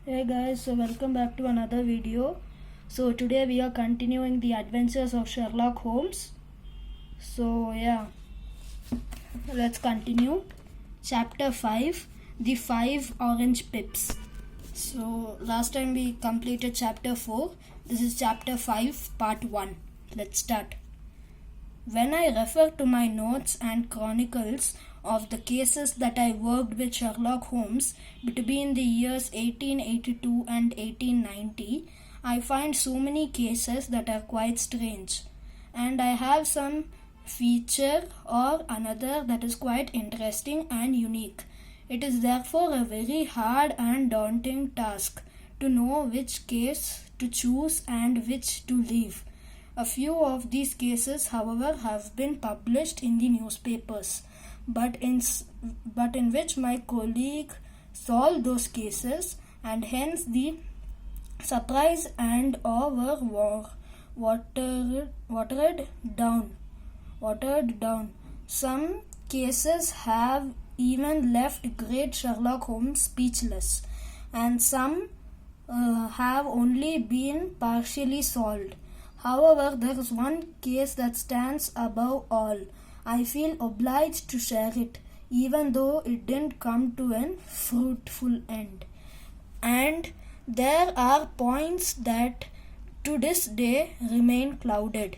Hey guys, so welcome back to another video. So today we are continuing the adventures of Sherlock Holmes. So let's continue. Chapter 5, The 5 Orange Pips. So last time we completed chapter 4. This is chapter 5 part 1. Let's start. When I refer to my notes and chronicles of the cases that I worked with Sherlock Holmes between the years 1882 and 1890, I find so many cases that are quite strange. And I have some feature or another that is quite interesting and unique. It is therefore a very hard and daunting task to know which case to choose and which to leave. A few of these cases, however, have been published in the newspapers, but in which my colleague solved those cases, and hence the surprise and awe were watered down. Some cases have even left great Sherlock Holmes speechless, and some have only been partially solved. However, there is one case that stands above all. I feel obliged to share it, even though it didn't come to an fruitful end. And there are points that to this day remain clouded.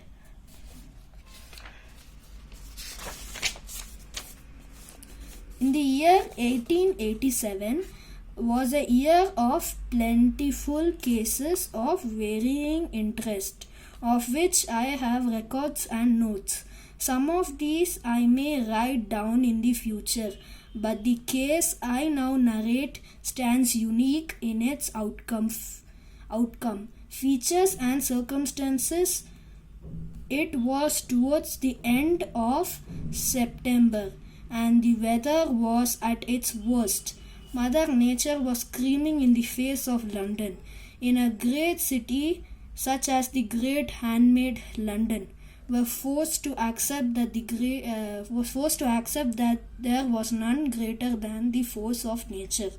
In the year 1887 was a year of plentiful cases of varying interest, of which I have records and notes. Some of these I may write down in the future, but the case I now narrate stands unique in its outcome, features and circumstances. It was towards the end of September, and the weather was at its worst. Mother Nature was screaming in the face of London. In a great city such as the great handmaid London, were forced to accept that there was none greater than the force of nature.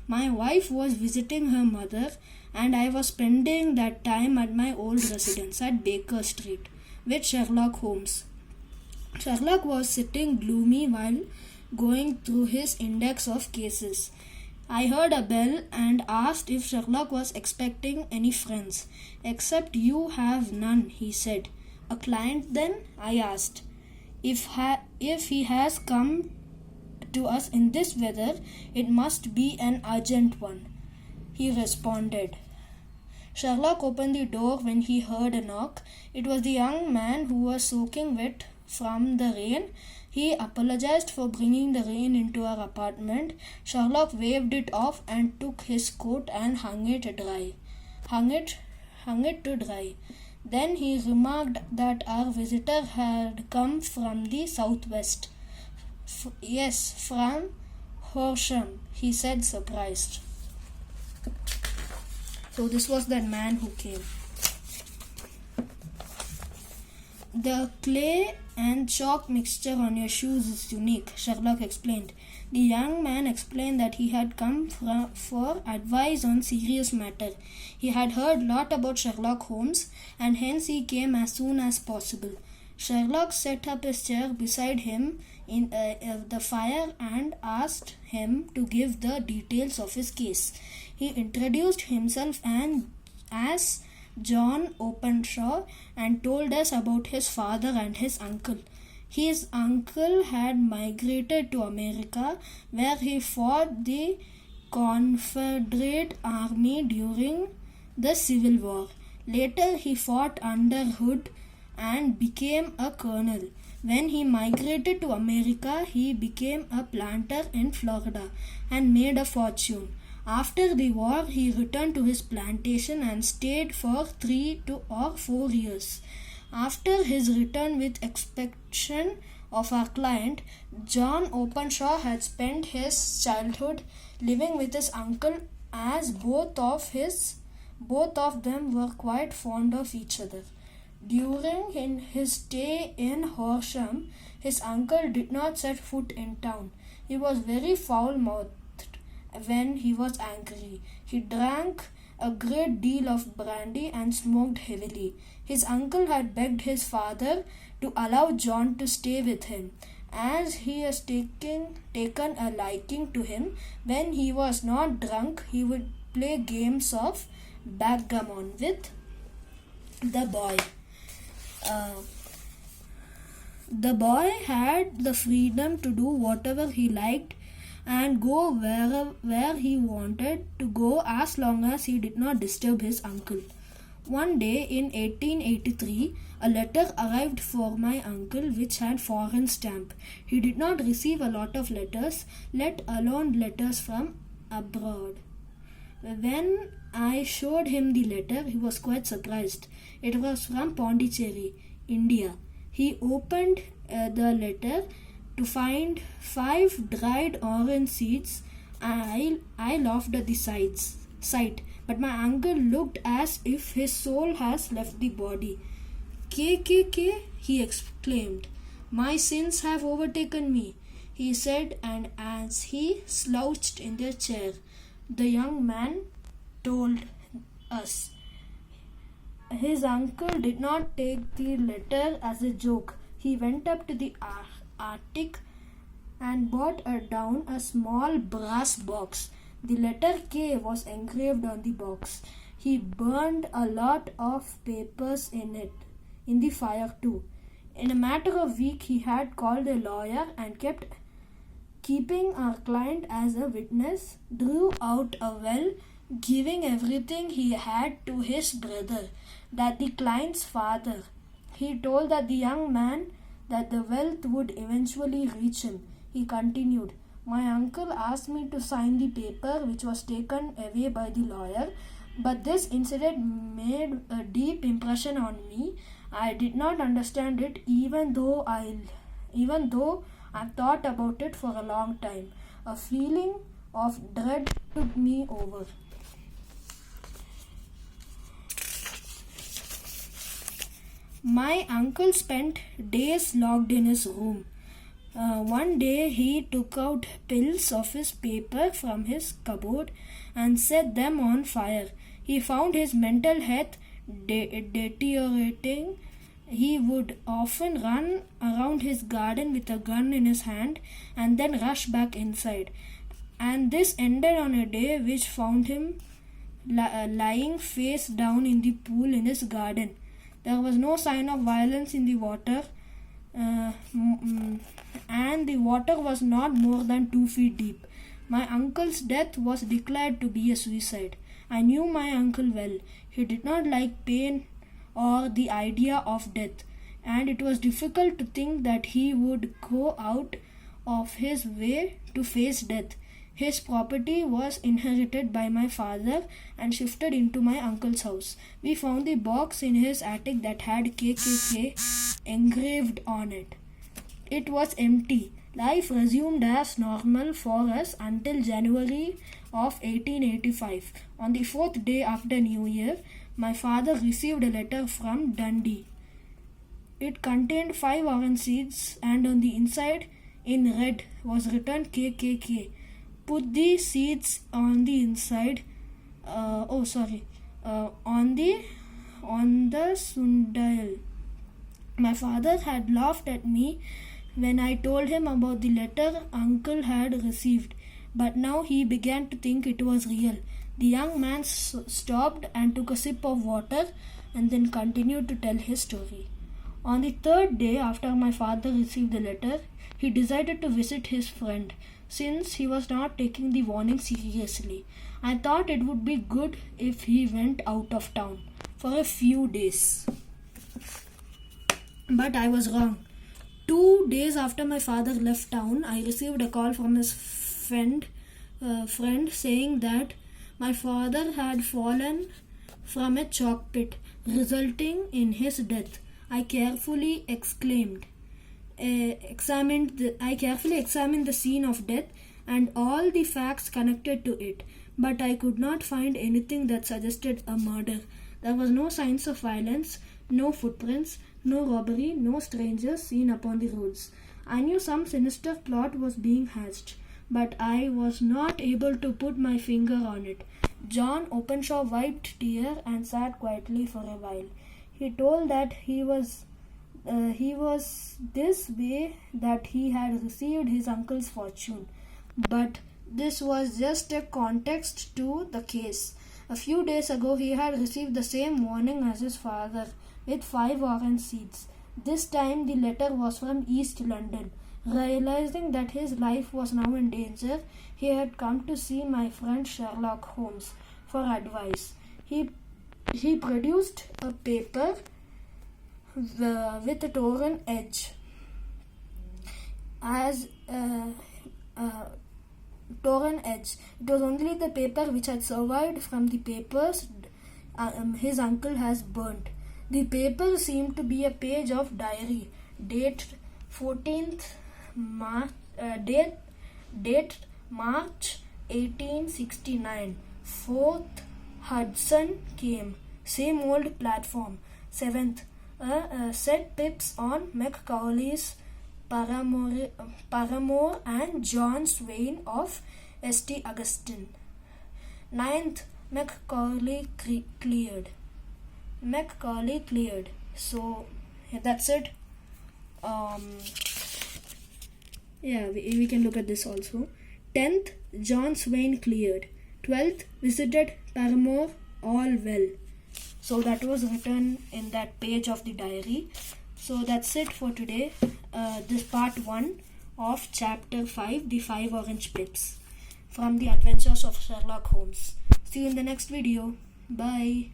My wife was visiting her mother, and I was spending that time at my old residence at Baker Street with Sherlock Holmes. Sherlock was sitting gloomy while going through his index of cases. I heard a bell and asked if Sherlock was expecting any friends. "Except you have none," he said. "A client then?" I asked. If he has come to us in this weather, it must be an urgent one," he responded. Sherlock opened the door when he heard a knock. It was the young man who was soaking wet from the rain. He apologized for bringing the rain into our apartment. Sherlock waved it off and took his coat and hung it to dry. Then he remarked that our visitor had come from the southwest. Yes, from Horsham," he said, surprised. So this was that man who came. "The clay and chalk mixture on your shoes is unique," Sherlock explained. The young man explained that he had come for advice on serious matter. He had heard lot about Sherlock Holmes, and hence he came as soon as possible. Sherlock set up his chair beside him in the fire and asked him to give the details of his case. He introduced himself as John Openshaw and told us about his father and his uncle. His uncle had migrated to America, where he fought the Confederate Army during the Civil War. Later he fought under Hood and became a colonel. When he migrated to America, he became a planter in Florida and made a fortune. After the war, he returned to his plantation and stayed for 3 or 4 years. After his return with expectation of our client, John Openshaw had spent his childhood living with his uncle, as both of them were quite fond of each other. During his stay in Horsham, his uncle did not set foot in town. He was very foul-mouthed when he was angry. He drank a great deal of brandy and smoked heavily. His uncle had begged his father to allow John to stay with him, as he has taken a liking to him. When he was not drunk, he would play games of backgammon with the boy. Uh, the boy had the freedom to do whatever he liked and go where he wanted to go, as long as he did not disturb his uncle. One day in 1883, a letter arrived for my uncle which had foreign stamp. He did not receive a lot of letters, let alone letters from abroad. When I showed him the letter, he was quite surprised. It was from Pondicherry, India. He opened the letter to find 5 dried orange seeds. I laughed at the sight, but my uncle looked as if his soul has left the body. "KKK," he exclaimed. "My sins have overtaken me," he said, and as he slouched in the chair, the young man told us. His uncle did not take the letter as a joke. He went up to the attic and brought down a small brass box. The letter K was engraved on the box. He burned a lot of papers in the fire too. In a matter of week, he had called a lawyer and keeping our client as a witness, drew out a will, giving everything he had to his brother, that the client's father. He told that the young man that the wealth would eventually reach him. He continued, "My uncle asked me to sign the paper which was taken away by the lawyer, but this incident made a deep impression on me. I did not understand it even though I thought about it for a long time. A feeling of dread took me over." My uncle spent days locked in his room. One day he took out pills of his paper from his cupboard and set them on fire. He found his mental health deteriorating. He would often run around his garden with a gun in his hand and then rush back inside. And this ended on a day which found him lying face down in the pool in his garden. There was no sign of violence in the water, and the water was not more than 2 feet deep. My uncle's death was declared to be a suicide. I knew my uncle well. He did not like pain or the idea of death, and it was difficult to think that he would go out of his way to face death. His property was inherited by my father and shifted into my uncle's house. We found the box in his attic that had KKK engraved on it. It was empty. Life resumed as normal for us until January of 1885. On the 4th day after New Year, my father received a letter from Dundee. It contained 5 orange seeds, and on the inside, in red, was written KKK. Put the seeds on the inside. On the sundial. My father had laughed at me when I told him about the letter uncle had received, but now he began to think it was real. The young man stopped and took a sip of water and then continued to tell his story. On the 3rd day after my father received the letter, he decided to visit his friend, since he was not taking the warning seriously. I thought it would be good if he went out of town for a few days. But I was wrong. 2 days after my father left town, I received a call from his friend saying that my father had fallen from a chalk pit, resulting in his death. I carefully examined the scene of death and all the facts connected to it, but I could not find anything that suggested a murder. There was no signs of violence, no footprints, no robbery, no strangers seen upon the roads. I knew some sinister plot was being hatched, but I was not able to put my finger on it. John Openshaw wiped tear and sat quietly for a while. He told that he was this way that he had received his uncle's fortune. But this was just a context to the case. A few days ago he had received the same warning as his father, with 5 orange seeds. This time the letter was from East London. Realizing that his life was now in danger, he had come to see my friend Sherlock Holmes for advice. He produced a paper with a torn edge. Torn edge. It was only the paper which had survived from the papers his uncle has burnt. The paper seemed to be a page of diary, date 14th March, date March 1869. 4th Hudson came. Same old platform. 7th set pips on Macaulay's Paramore and John Swain of St. Augustine. 9th Macaulay cleared. So that's it. We can look at this also. 10th, John Swain cleared. 12th, visited Paramore, all well. So that was written in that page of the diary. So that's it for today. This part 1 of chapter 5, the 5 orange pips from the adventures of Sherlock Holmes. See you in the next video. Bye.